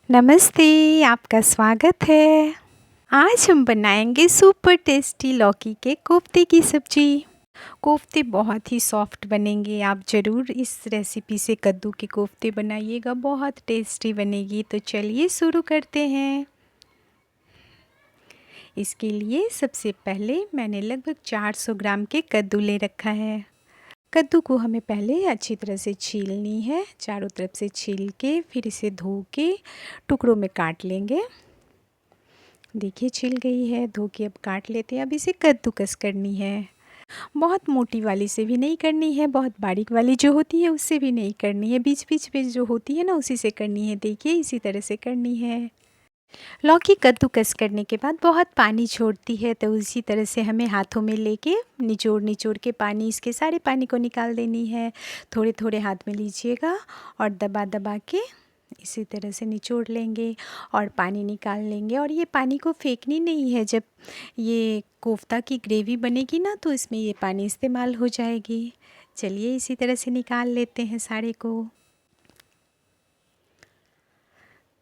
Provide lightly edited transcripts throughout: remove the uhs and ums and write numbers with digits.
नमस्ते, आपका स्वागत है। आज हम बनाएंगे सुपर टेस्टी लौकी के कोफ्ते की सब्जी। कोफ्ते बहुत ही सॉफ्ट बनेंगे। आप ज़रूर इस रेसिपी से कद्दू के कोफ्ते बनाइएगा, बहुत टेस्टी बनेगी। तो चलिए शुरू करते हैं। इसके लिए सबसे पहले मैंने लगभग 400 ग्राम के कद्दू ले रखा है। कद्दू को हमें पहले अच्छी तरह से छीलनी है, चारों तरफ से छील के फिर इसे धो के टुकड़ों में काट लेंगे। देखिए छिल गई है, धो के अब काट लेते हैं। अब इसे कद्दूकस करनी है। बहुत मोटी वाली से भी नहीं करनी है, बहुत बारीक वाली जो होती है उससे भी नहीं करनी है, बीच बीच में जो होती है ना उसी से करनी है। देखिए इसी तरह से करनी है। लौकी कद्दूकस करने के बाद बहुत पानी छोड़ती है, तो उसी तरह से हमें हाथों में लेके निचोड़ निचोड़ के पानी, इसके सारे पानी को निकाल देनी है। थोड़े थोड़े हाथ में लीजिएगा और दबा दबा के इसी तरह से निचोड़ लेंगे और पानी निकाल लेंगे। और ये पानी को फेंकनी नहीं है। जब ये कोफ्ता की ग्रेवी बनेगी ना तो इसमें ये पानी इस्तेमाल हो जाएगी। चलिए इसी तरह से निकाल लेते हैं सारे को।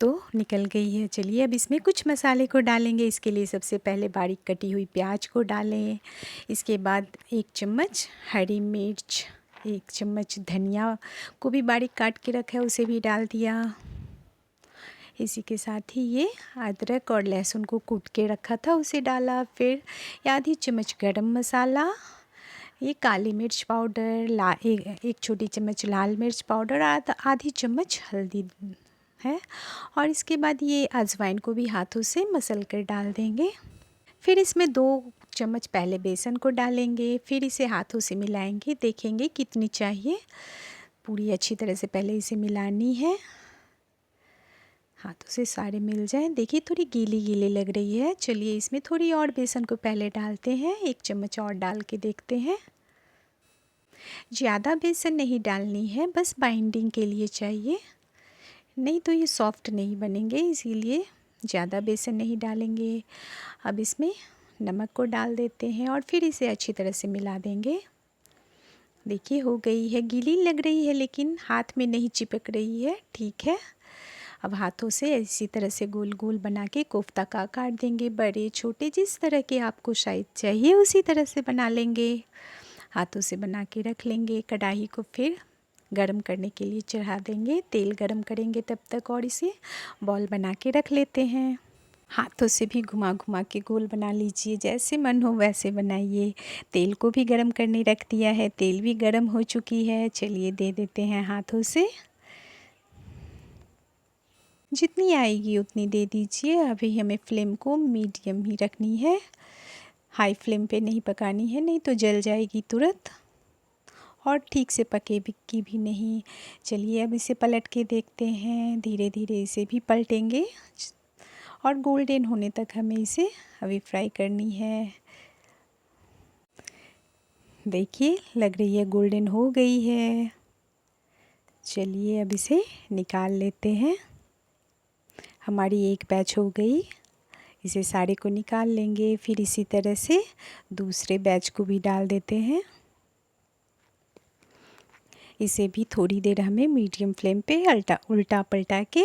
तो निकल गई है। चलिए अब इसमें कुछ मसाले को डालेंगे। इसके लिए सबसे पहले बारीक कटी हुई प्याज को डालें। इसके बाद 1 चम्मच हरी मिर्च, 1 चम्मच धनिया को भी बारीक काट के रखा है उसे भी डाल दिया। इसी के साथ ही ये अदरक और लहसुन को कूट के रखा था उसे डाला। फिर आधी चम्मच गरम मसाला, ये काली मिर्च पाउडर, एक छोटी चम्मच लाल मिर्च पाउडर, आधी चम्मच हल्दी है। और इसके बाद ये अजवाइन को भी हाथों से मसल कर डाल देंगे। फिर इसमें 2 चम्मच पहले बेसन को डालेंगे, फिर इसे हाथों से मिलाएंगे। देखेंगे कितनी चाहिए, पूरी अच्छी तरह से पहले इसे मिलानी है, हाथों से सारे मिल जाएं। देखिए थोड़ी गीली गीली लग रही है। चलिए इसमें थोड़ी और बेसन को पहले डालते हैं, 1 चम्मच और डाल के देखते हैं। ज़्यादा बेसन नहीं डालनी है, बस बाइंडिंग के लिए चाहिए, नहीं तो ये सॉफ्ट नहीं बनेंगे, इसीलिए ज़्यादा बेसन नहीं डालेंगे। अब इसमें नमक को डाल देते हैं और फिर इसे अच्छी तरह से मिला देंगे। देखिए हो गई है, गीली लग रही है लेकिन हाथ में नहीं चिपक रही है, ठीक है। अब हाथों से इसी तरह से गोल गोल बना के कोफ्ता का काट देंगे। बड़े छोटे जिस तरह के आपको साइज चाहिए उसी तरह से बना लेंगे। हाथों से बना के रख लेंगे। कढ़ाई को फिर गरम करने के लिए चढ़ा देंगे, तेल गरम करेंगे तब तक, और इसे बॉल बना के रख लेते हैं। हाथों से भी घुमा घुमा के गोल बना लीजिए, जैसे मन हो वैसे बनाइए। तेल को भी गरम करने रख दिया है, तेल भी गरम हो चुकी है। चलिए दे देते हैं हाथों से, जितनी आएगी उतनी दे दीजिए। अभी हमें फ्लेम को मीडियम ही रखनी है, हाई फ्लेम पे नहीं पकानी है, नहीं तो जल जाएगी तुरंत और ठीक से पकेगी भी नहीं। चलिए अब इसे पलट के देखते हैं। धीरे धीरे इसे भी पलटेंगे और गोल्डन होने तक हमें इसे अभी फ्राई करनी है। देखिए लग रही है गोल्डन हो गई है। चलिए अब इसे निकाल लेते हैं। हमारी एक बैच हो गई, इसे सारे को निकाल लेंगे। फिर इसी तरह से दूसरे बैच को भी डाल देते हैं। इसे भी थोड़ी देर हमें मीडियम फ्लेम पे उल्टा पलटा के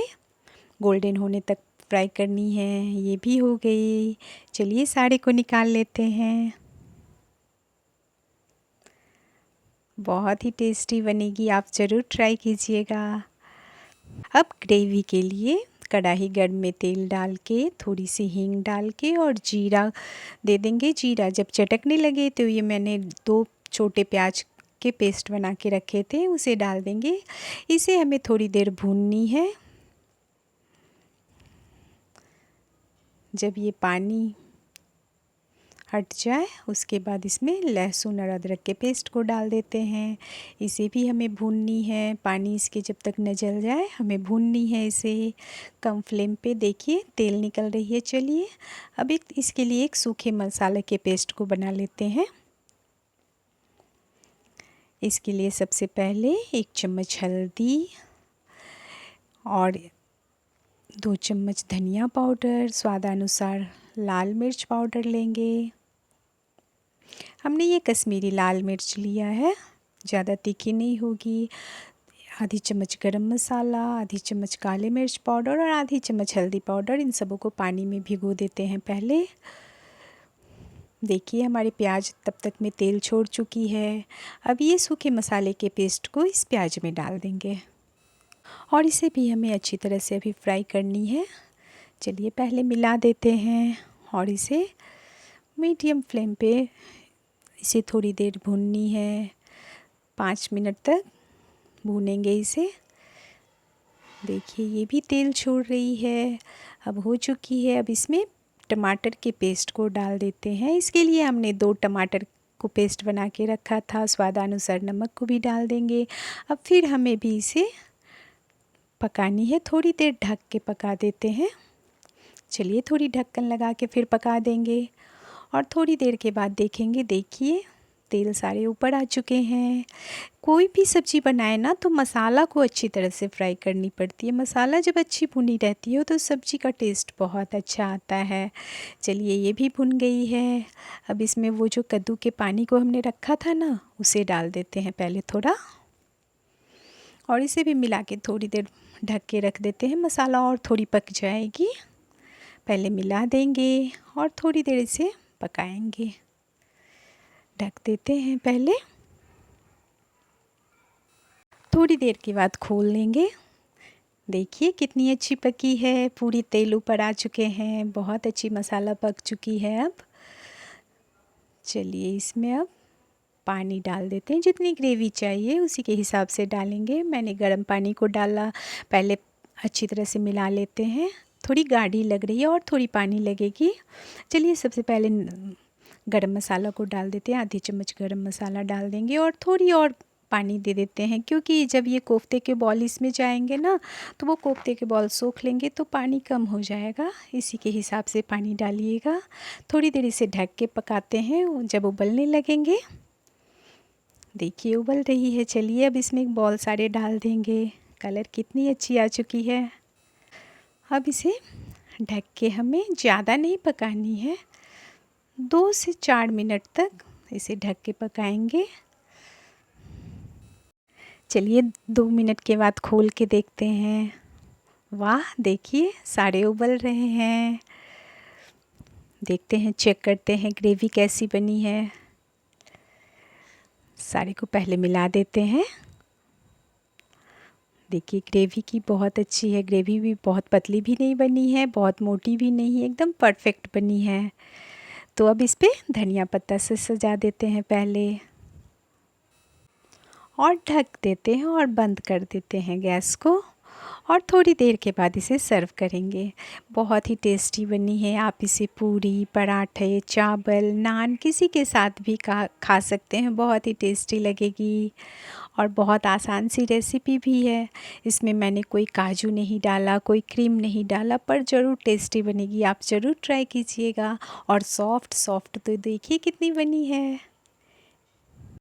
गोल्डन होने तक फ्राई करनी है। ये भी हो गई। चलिए सारे को निकाल लेते हैं। बहुत ही टेस्टी बनेगी, आप ज़रूर ट्राई कीजिएगा। अब ग्रेवी के लिए कढ़ाई गर्म में तेल डाल के थोड़ी सी हींग डाल के और जीरा दे देंगे। जीरा जब चटकने लगे तो ये मैंने 2 छोटे प्याज के पेस्ट बना के रखे थे उसे डाल देंगे। इसे हमें थोड़ी देर भूननी है। जब ये पानी हट जाए उसके बाद इसमें लहसुन और अदरक के पेस्ट को डाल देते हैं। इसे भी हमें भूननी है, पानी इसके जब तक न जल जाए हमें भूननी है इसे कम फ्लेम पे। देखिए तेल निकल रही है। चलिए अब इसके लिए एक सूखे मसाले के पेस्ट को बना लेते हैं। इसके लिए सबसे पहले 1 चम्मच हल्दी और 2 चम्मच धनिया पाउडर, स्वादानुसार लाल मिर्च पाउडर लेंगे। हमने ये कश्मीरी लाल मिर्च लिया है, ज़्यादा तीखी नहीं होगी। आधी चम्मच गरम मसाला, आधी चम्मच काली मिर्च पाउडर और आधी चम्मच हल्दी पाउडर, इन सबों को पानी में भिगो देते हैं पहले। देखिए हमारी प्याज तब तक में तेल छोड़ चुकी है। अब ये सूखे मसाले के पेस्ट को इस प्याज में डाल देंगे और इसे भी हमें अच्छी तरह से अभी फ्राई करनी है। चलिए पहले मिला देते हैं और इसे मीडियम फ्लेम पे इसे थोड़ी देर भूननी है। 5 मिनट तक भूनेंगे इसे। देखिए ये भी तेल छोड़ रही है, अब हो चुकी है। अब इसमें टमाटर के पेस्ट को डाल देते हैं। इसके लिए हमने 2 टमाटर को पेस्ट बना के रखा था। स्वादानुसार नमक को भी डाल देंगे। अब फिर हमें भी इसे पकानी है, थोड़ी देर ढक के पका देते हैं। चलिए थोड़ी ढक्कन लगा के फिर पका देंगे और थोड़ी देर के बाद देखेंगे। देखिए तेल सारे ऊपर आ चुके हैं। कोई भी सब्ज़ी बनाए ना तो मसाला को अच्छी तरह से फ्राई करनी पड़ती है। मसाला जब अच्छी भुनी रहती है तो सब्ज़ी का टेस्ट बहुत अच्छा आता है। चलिए ये भी भुन गई है। अब इसमें वो जो कद्दू के पानी को हमने रखा था ना, उसे डाल देते हैं पहले थोड़ा और इसे भी मिला के थोड़ी देर ढक के रख देते हैं। मसाला और थोड़ी पक जाएगी, पहले मिला देंगे और थोड़ी देर इसे पकाएंगे। ढक देते हैं पहले, थोड़ी देर के बाद खोल लेंगे। देखिए कितनी अच्छी पकी है, पूरी तेल ऊपर आ चुके हैं, बहुत अच्छी मसाला पक चुकी है। अब चलिए इसमें अब पानी डाल देते हैं। जितनी ग्रेवी चाहिए उसी के हिसाब से डालेंगे। मैंने गर्म पानी को डाला, पहले अच्छी तरह से मिला लेते हैं। थोड़ी गाढ़ी लग रही है और थोड़ी पानी लगेगी। चलिए सबसे पहले गरम मसाला को डाल देते हैं। आधी चम्मच गरम मसाला डाल देंगे और थोड़ी और पानी दे देते हैं, क्योंकि जब ये कोफ्ते के बॉल इसमें जाएंगे ना तो वो कोफ्ते के बॉल सोख लेंगे तो पानी कम हो जाएगा। इसी के हिसाब से पानी डालिएगा। थोड़ी देर इसे ढक के पकाते हैं। जब उबलने लगेंगे, देखिए उबल रही है। चलिए अब इसमें बॉल सारे डाल देंगे। कलर कितनी अच्छी आ चुकी है। अब इसे ढक के हमें ज़्यादा नहीं पकानी है, 2 से 4 मिनट तक इसे ढक के पकाएंगे। चलिए 2 मिनट के बाद खोल के देखते हैं। वाह देखिए सारे उबल रहे हैं। देखते हैं, चेक करते हैं ग्रेवी कैसी बनी है। सारे को पहले मिला देते हैं। देखिए ग्रेवी की बहुत अच्छी है। ग्रेवी भी बहुत पतली भी नहीं बनी है, बहुत मोटी भी नहीं है, एकदम परफेक्ट बनी है। तो अब इस पे धनिया पत्ता से सजा देते हैं पहले और ढक देते हैं और बंद कर देते हैं गैस को और थोड़ी देर के बाद इसे सर्व करेंगे। बहुत ही टेस्टी बनी है। आप इसे पूरी, पराठे, चावल, नान किसी के साथ भी खा सकते हैं। बहुत ही टेस्टी लगेगी और बहुत आसान सी रेसिपी भी है। इसमें मैंने कोई काजू नहीं डाला, कोई क्रीम नहीं डाला, पर ज़रूर टेस्टी बनेगी। आप ज़रूर ट्राई कीजिएगा। और सॉफ्ट तो देखिए कितनी बनी है।